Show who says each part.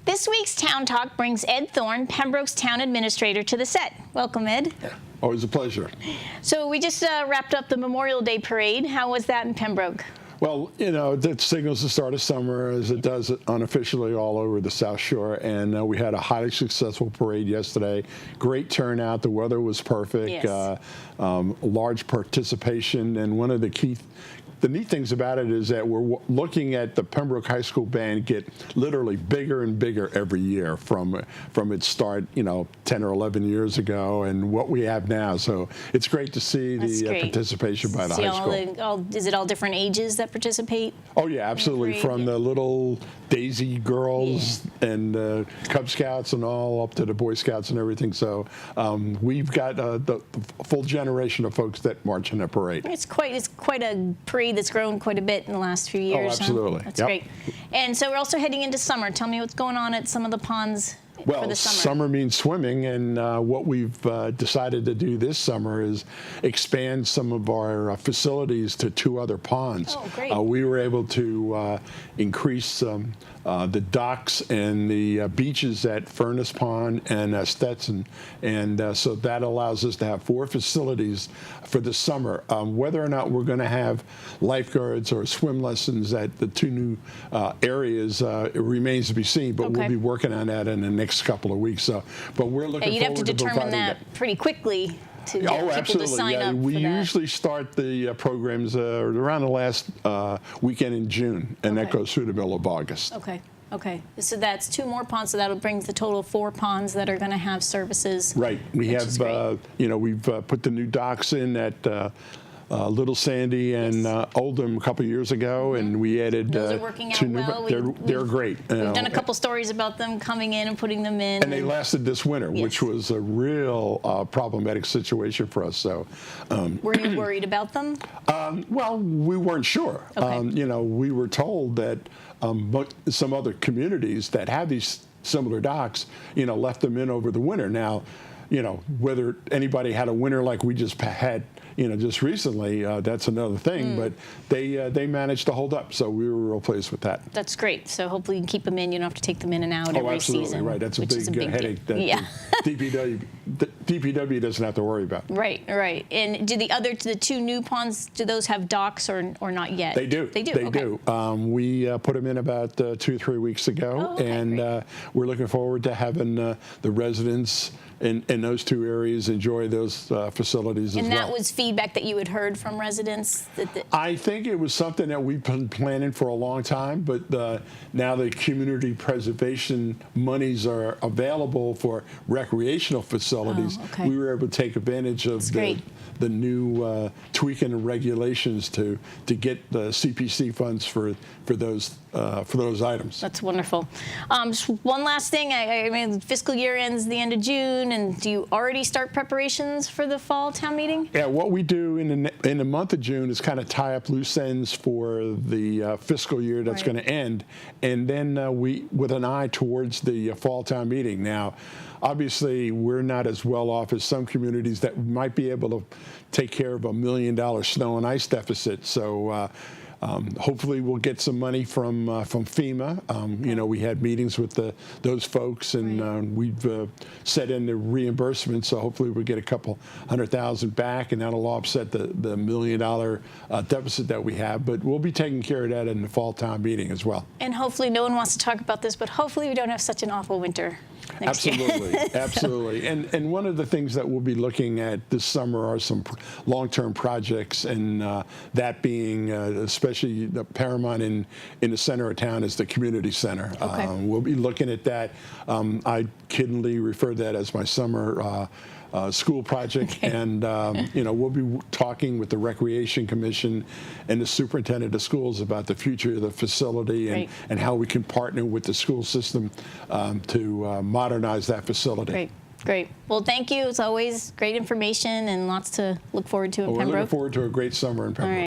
Speaker 1: This week's Town Talk brings Ed Thorne, Pembroke's town administrator, to the set. Welcome, Ed.
Speaker 2: Always a pleasure.
Speaker 1: So we just wrapped up the Memorial Day parade. How was that in Pembroke?
Speaker 2: Well, you know, that signals the start of summer, as it does unofficially all over the South Shore. And we had a highly successful parade yesterday. Great turnout. The weather was perfect.
Speaker 1: Yes.
Speaker 2: Large participation. And one of the neat things about it is that we're looking at the Pembroke High School band get literally bigger and bigger every year from its start, you know, 10 or 11 years ago, and what we have now. So it's great to see the participation by the high school.
Speaker 1: Is it all different ages that participate?
Speaker 2: Oh yeah, absolutely. From the little Daisy girls and Cub Scouts and all up to the Boy Scouts and everything. So we've got the full generation of folks that march in the parade.
Speaker 1: It's quite a parade that's grown quite a bit in the last few years.
Speaker 2: Oh, absolutely.
Speaker 1: That's great. And so we're also heading into summer. Tell me what's going on at some of the ponds for the summer.
Speaker 2: Summer means swimming, and what we've decided to do this summer is expand some of our facilities to 2 other ponds.
Speaker 1: Oh, great.
Speaker 2: We were able to increase the docks and the beaches at Furnace Pond and Stetson, and so that allows us to have 4 facilities for the summer. Whether or not we're going to have lifeguards or swim lessons at the 2 new areas, it remains to be seen, but we'll be working on that in the next couple of weeks. But we're looking
Speaker 1: you'd have
Speaker 2: forward
Speaker 1: to
Speaker 2: to
Speaker 1: determine that pretty quickly to get people
Speaker 2: absolutely.
Speaker 1: to sign up
Speaker 2: We
Speaker 1: for that.
Speaker 2: usually start the programs around the last weekend in June, and that goes through the middle of August.
Speaker 1: Okay. So that's 2 more ponds, so that'll bring the total of 4 ponds that are going to have services.
Speaker 2: Right. We have, you know, we've put the new docks in at Little Sandy and Oldham a couple of years ago, and we added
Speaker 1: Those are working out
Speaker 2: 2 new.
Speaker 1: well.
Speaker 2: They're great.
Speaker 1: We've done a couple stories about them coming in and putting them in.
Speaker 2: And they lasted this winter, which was a real problematic situation for us. So,
Speaker 1: were you worried about them?
Speaker 2: Well, we weren't sure. You know, we were told that some other communities that have these similar docks, you know, left them in over the winter. Now, you know, whether anybody had a winter like we just had, you know, just recently, that's another thing. But they managed to hold up, so we were real pleased with that.
Speaker 1: That's great. So hopefully you can keep them in. You don't have to take them in and out every season.
Speaker 2: Right. That's a big headache that the DPW doesn't have to worry about.
Speaker 1: Right. And do the 2 new ponds, do those have docks or not yet?
Speaker 2: They do.
Speaker 1: They do.
Speaker 2: We put them in about 2 or 3 weeks ago, and we're looking forward to having the residents in those 2 areas enjoy those facilities as well.
Speaker 1: And that was feedback that you had heard from residents?
Speaker 2: I think it was something that we've been planning for a long time, but now the community preservation monies are available for recreational facilities. We were able to take advantage of the new tweaking of regulations to get the CPC funds for those items.
Speaker 1: That's wonderful. Just one last thing. I mean, fiscal year ends the end of June, and do you already start preparations for the fall town meeting?
Speaker 2: Yeah, what we do in the month of June is kind of tie up loose ends for the fiscal year that's going to end, and then we, with an eye towards the fall town meeting. Now, obviously, we're not as well off as some communities that might be able to take care of $1 million snow and ice deficit. So hopefully we'll get some money from FEMA. You know, we had meetings with those folks, and we've set in the reimbursement, so hopefully we'll get a couple $100,000 back, and that'll offset the $1 million deficit that we have. But we'll be taking care of that in the fall town meeting as well.
Speaker 1: And hopefully, no one wants to talk about this, but hopefully we don't have such an awful winter next year.
Speaker 2: Absolutely. And one of the things that we'll be looking at this summer are some long-term projects, and that being especially the paramount in the center of town is the community center. We'll be looking at that. I kiddingly refer to that as my summer school project, and you know, we'll be talking with the Recreation Commission and the superintendent of schools about the future of the facility and how we can partner with the school system to modernize that facility.
Speaker 1: Great. Well, thank you. As always, great information and lots to look forward to in Pembroke.
Speaker 2: We're looking forward to a great summer in Pembroke.